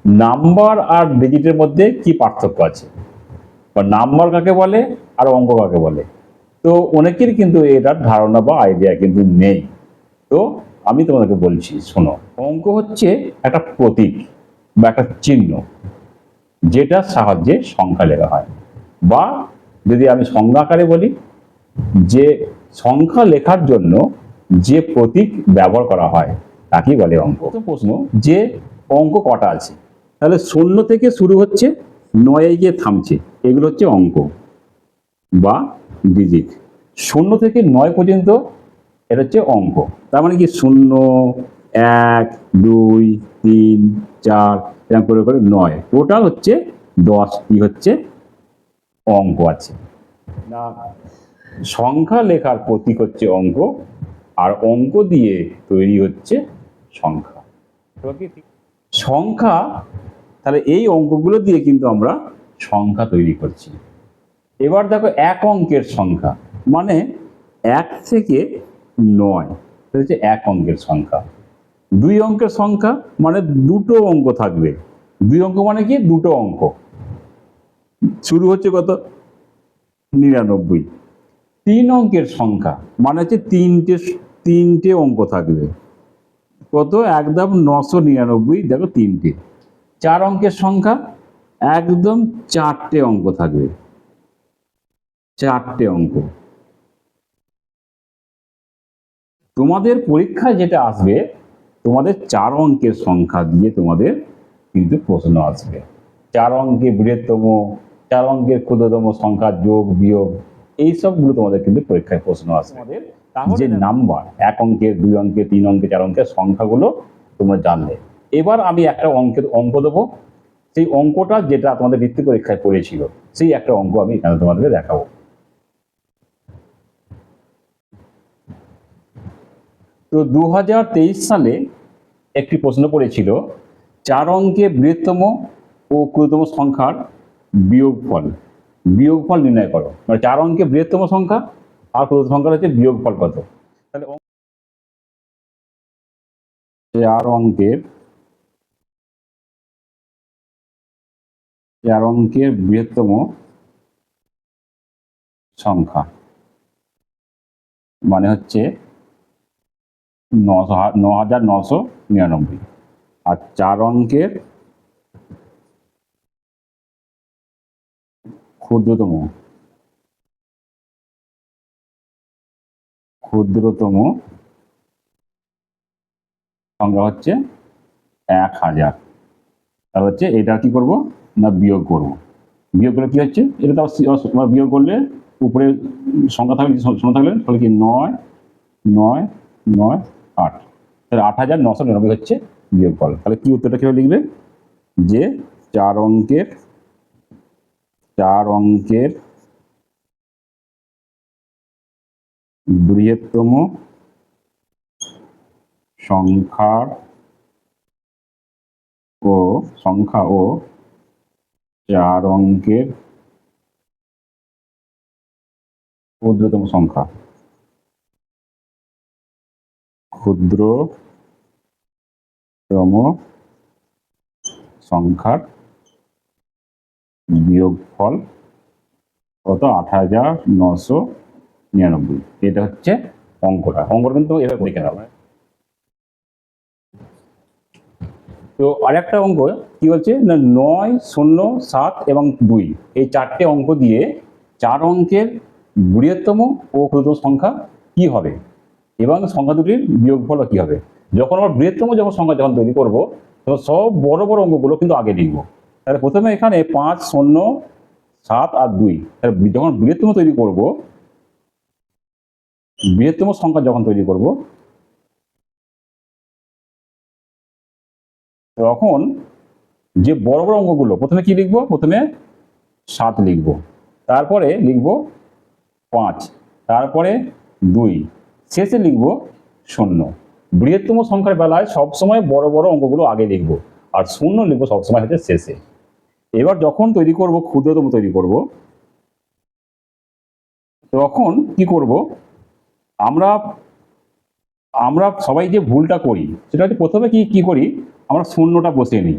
Number আর ডিজিটের মধ্যে কি পার্থক্য আছে, বা নাম্বার কাকে বলে আর অঙ্ক কাকে বলে। তো অনেকের কিন্তু এটার ধারণা বা আইডিয়া কিন্তু নেই। তো আমি তোমাদেরকে বলছি, শোনো। অঙ্ক হচ্ছে একটা প্রতীক বা একটা চিহ্ন, যেটার সাহায্যে সংখ্যা লেখা হয়। বা যদি আমি সংজ্ঞা আকারে বলি, যে সংখ্যা লেখার জন্য যে প্রতীক ব্যবহার করা হয় তাকেই বলে অঙ্ক। প্রথম প্রশ্ন, যে অঙ্ক কটা আছে? তাহলে 0 থেকে শুরু হচ্ছে, 9 গিয়ে থামছে, এগুলো হচ্ছে অঙ্ক বা ডিজিট। 0 থেকে 9 পর্যন্ত এটা হচ্ছে অঙ্ক। তার মানে কি 0, 1, 2, 3, 4 এরকম করে করে 9, টোটাল হচ্ছে 10টি হচ্ছে অঙ্ক আছে। না, সংখ্যা লেখার প্রতীক হচ্ছে অঙ্ক, আর অঙ্ক দিয়ে তৈরি হচ্ছে সংখ্যা। সংখ্যা, তাহলে এই অঙ্কগুলো দিয়ে কিন্তু আমরা সংখ্যা তৈরি করছি। এবার দেখো, এক অঙ্কের সংখ্যা মানে 1 থেকে 9, এটা হচ্ছে এক অঙ্কের সংখ্যা। 2 অঙ্কের সংখ্যা মানে দুটো অঙ্ক থাকবে। 2 অঙ্ক মানে কি, দুটো অঙ্ক, শুরু হচ্ছে কত, 99। 3 অঙ্কের সংখ্যা মানে হচ্ছে তিনটে অঙ্ক থাকবে, কত, একদম 999, দেখো 3টে। 4 অঙ্কের সংখ্যা একদম 4টে অঙ্ক থাকবে, 4টে অঙ্ক। তোমাদের পরীক্ষায় যেটা আসবে, তোমাদের 4 অঙ্কের সংখ্যা দিয়ে তোমাদের কিন্তু প্রশ্ন আসবে। 4 অঙ্কের বৃহত্তম, 4 অঙ্কের ক্ষুদ্রতম সংখ্যা, যোগ বিয়োগ, এই সবগুলো তোমাদের কিন্তু পরীক্ষায় প্রশ্ন আসবে। যে নাম্বার 1 অঙ্কের, 2 অঙ্কের, 3 অঙ্কের, 4 অঙ্কের সংখ্যাগুলো তোমরা জানলে। এবার আমি একটা অঙ্ক দেবো, সেই অঙ্কটা যেটা তোমাদের বৃত্তি পরীক্ষায় পড়েছিল, সেই একটা অঙ্ক আমি এখানে তোমাদেরকে দেখাবো। তো 2023 সালে একটি প্রশ্ন পড়েছিল, 4 অঙ্কের বৃহত্তম ও ক্ষুদ্রতম সংখ্যার বিয়োগফল নির্ণয় করো। মানে 4 অঙ্কের বৃহত্তম সংখ্যা আর ক্ষুদ্রতম সংখ্যার হচ্ছে বিয়োগফল কত। তাহলে 4 অঙ্কের বৃহত্তম সংখ্যা মানে হচ্ছে 9999, আর 4 অঙ্কের ক্ষুদ্রতম সংখ্যা হচ্ছে 1000। তাহলে হচ্ছে এটা কি করব না, বিয়োগ করব। বিয়োগ করলে কি হচ্ছে, এটা তো বিয়োগ করলে উপরে সংখ্যা থাকলে, সংখ্যা থাকলে তাহলে কি 9 9 9 8, তাহলে 8999 হচ্ছে বিয়োগফল। তাহলে কি উত্তরটা কিভাবে লিখবে, যে 4 অঙ্কের বৃহত্তম সংখ্যা ও 4 অঙ্কের ক্ষুদ্রতম সংখ্যার বিয়োগফল কত, 8999। এটা হচ্ছে অঙ্কটা কিন্তু এভাবে দেখে নাও। তো আরেকটা অঙ্ক কি বলছে না, 9, 0, 7 এবং 2, এই 4টে অঙ্ক দিয়ে 4 অঙ্কের বৃহত্তম ও ক্ষুদ্রতম সংখ্যা কি হবে এবং সংখ্যা দুটির বিয়োগফল কি হবে। যখন আমরা বৃহত্তম সংখ্যা যখন তৈরি করব, তখন সব বড় বড় অঙ্কগুলো কিন্তু আগে লিখবো। তাহলে প্রথমে এখানে 5, 0, 7 আর 2, তাহলে যখন বৃহত্তম তৈরি করব, বৃহত্তম সংখ্যা যখন তৈরি করব, তখন যে বড় বড় অঙ্কগুলো প্রথমে কি লিখবো, প্রথমে 7 লিখবো, তারপরে লিখবো 5, তারপরে 2, শেষে লিখবো 0। বৃহত্তম সংখ্যার বেলায় সবসময় বড় বড় অঙ্কগুলো আগে লিখবো, আর 0 লিখবো সবসময় হচ্ছে শেষে। এবার যখন তৈরি করব, ক্ষুদ্রতম তৈরি করব, তখন কি করব, আমরা সবাই যে ভুলটা করি সেটা হচ্ছে প্রথমে কি করি, আমরা 0টা বসিয়ে নিই।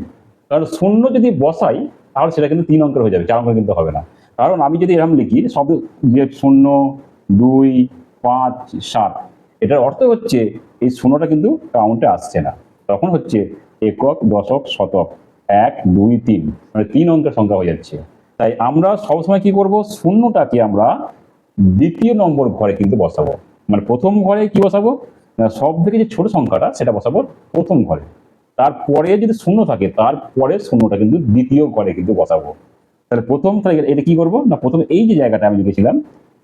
কারণ শূন্য যদি বসাই তাহলে সেটা কিন্তু 3 অঙ্কের হয়ে যাবে, 4 অঙ্কের কিন্তু হবে না। কারণ আমি যদি এরকম লিখি সব যে 0, 2, 5, 7, এটার অর্থ হচ্ছে এই শূন্যটা কিন্তু কাউন্টে আসছে না, তখন হচ্ছে একক, দশক, শতক, 1, 2, 3, মানে 3 অঙ্কের সংখ্যা হয়ে যাচ্ছে। তাই আমরা সবসময় কি করব, শূন্যটাকে আমরা দ্বিতীয় নম্বর ঘরে কিন্তু বসাবো। মানে প্রথম ঘরে কি বসাবো, সব থেকে যে ছোট সংখ্যাটা সেটা বসাবো প্রথম ঘরে, তারপরে যদি শূন্য থাকে তারপরে শূন্যটা কিন্তু দ্বিতীয় ঘরে কিন্তু বসাবো। তাহলে তাহলে এটা কি করবো না, প্রথমে এই যে জায়গাটা আমি লিখেছিলাম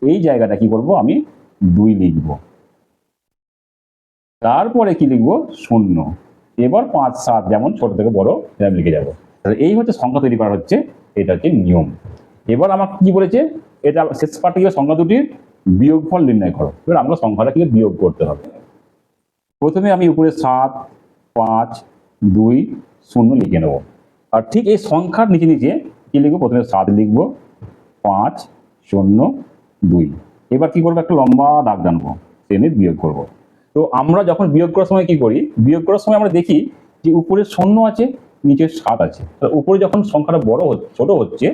এই জায়গাটা কি করব, আমি 2 লিখব, তারপরে কি লিখবো, 0, এবার 5, 7 যেমন ছোট থেকে বড় এরকম লিখে যাবো। তাহলে এই হচ্ছে সংখ্যা তৈরি করা হচ্ছে, এটা হচ্ছে নিয়ম। এবার আমাকে কি বলেছে, এটা শেষ পার্টে গিয়ে সংখ্যা দুটির বিয়োগফল নির্ণয় করো। এবার আমরা সংখ্যাটা কি বিয়োগ করতে হবে। প্রথমে আমি উপরে 7, 5, 2, 0 লিখে নেব। আর ঠিক এই সংখ্যার নিচে নিচে কি লিখবো, প্রথমে 7 লিখবো, 5, 0, 2। এবার কি করবো, একটা লম্বা দাগ টানবো, টেনে বিয়োগ করব। তো আমরা যখন বিয়োগ করার সময় কি করি, বিয়োগ করার সময় আমরা দেখি যে উপরে 0 আছে, নিচে 7 আছে। উপরে যখন সংখ্যাটা বড় হচ্ছে, ছোট হচ্ছে,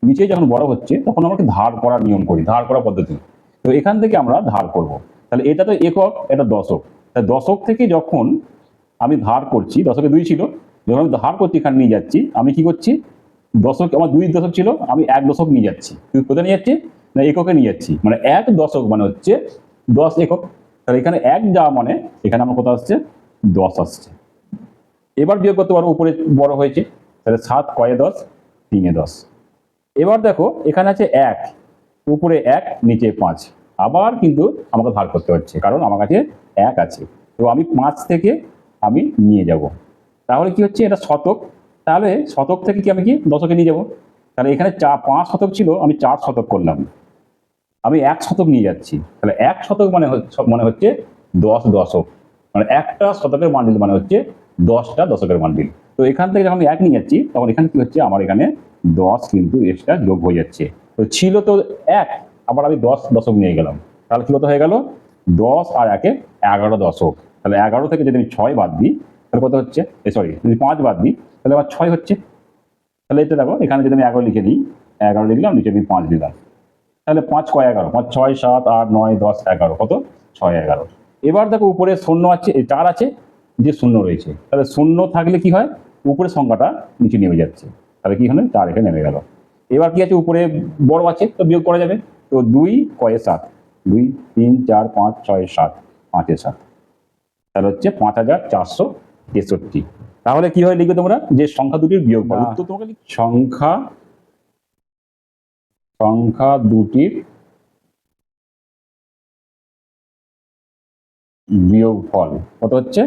নিচে যখন বড় হচ্ছে, তখন আমরা ধার করার নিয়ম করি, ধার করা পদ্ধতি। তো এখান থেকে আমরা ধার করব। তাহলে এটা তো একক, এটা দশক। তাই দশক থেকে যখন আমি ধার করছি, দশকে 2 ছিল, যখন আমি ধার করছি এখানে নিয়ে যাচ্ছি, আমি কি করছি, দশক আমার 2 দশক ছিল, আমি 1 দশক নিয়ে যাচ্ছি। কোথায় নিয়ে যাচ্ছি না, এককে নিয়ে যাচ্ছি। মানে 1 দশক মানে হচ্ছে 10 একক। তাহলে এখানে 1 যাওয়া মানে এখানে আমার কোথাও আসছে 10 আসছে। এবার বিয়োগ করতে পারবো, উপরে বড় হয়েছে, তাহলে 7 কয়ে 10, 3 10। এবার দেখো এখানে আছে 1, উপরে 1, নিচে 5, আবার কিন্তু আমাকে ভাগ করতে হচ্ছে, কারণ আমার কাছে 1 আছে। তো আমি 5 থেকে আমি নিয়ে যাব, তাহলে কি হচ্ছে, এটা শতক। তাহলে শতক থেকে কি আমি কি দশকে নিয়ে যাব। তাহলে এখানে 5 শতক ছিল, আমি 4 শতক করলাম, আমি 1 শতক নিয়ে যাচ্ছি। তাহলে 1 শতক মানে হচ্ছে 10 দশক, মানে একটা শতকের বান্ডিল মানে হচ্ছে 10টা দশকের বান্ডিল। তো এখান থেকে যখন আমি 1 নিয়ে যাচ্ছি, তখন এখানে কি হচ্ছে, আমার এখানে 10 কিন্তু এক্সট্রা যোগ হয়ে যাচ্ছে। তো ছিল তো 1, আবার আমি 10 দশক নিয়ে গেলাম, তাহলে কি কত হয়ে গেল, 10 আর 1-এ 11 দশক। তাহলে 11 থেকে যদি আমি 6 বাদ দিই, তাহলে কত হচ্ছে, সরি যদি 5 বাদ দিই তাহলে আমার 6 হচ্ছে। তাহলে এটা দেখো এখানে যদি আমি 11 লিখে দিই, 11 লিখলাম, নিচে আমি 5 দিলাম, তাহলে 5 কয় 11, 5 6 7 8 9 10 11, কত 6 11। এবার দেখো উপরে 0 আছে, 4 আছে, যে 0 রয়েছে, তাহলে 0 থাকলে কি হয়, উপরে সংখ্যাটা নিচে নেমে যাচ্ছে, তাহলে কি হলো, 4 এখানে নেমে গেল। এবার কি আছে, উপরে বড় আছে, তো বিয়োগ করা যাবে। তো 2 কয়ে 7, 2 3 4 5 6 7, 5 7, তাহলে হচ্ছে 5463। তাহলে কি হয় লিখবে তোমরা, যে সংখ্যা দুটির বিয়োগফল, উত্তর তোমাকে সংখ্যা দুটির বিয়োগফল কত হচ্ছে,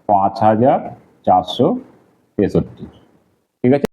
5463। ঠিক আছে।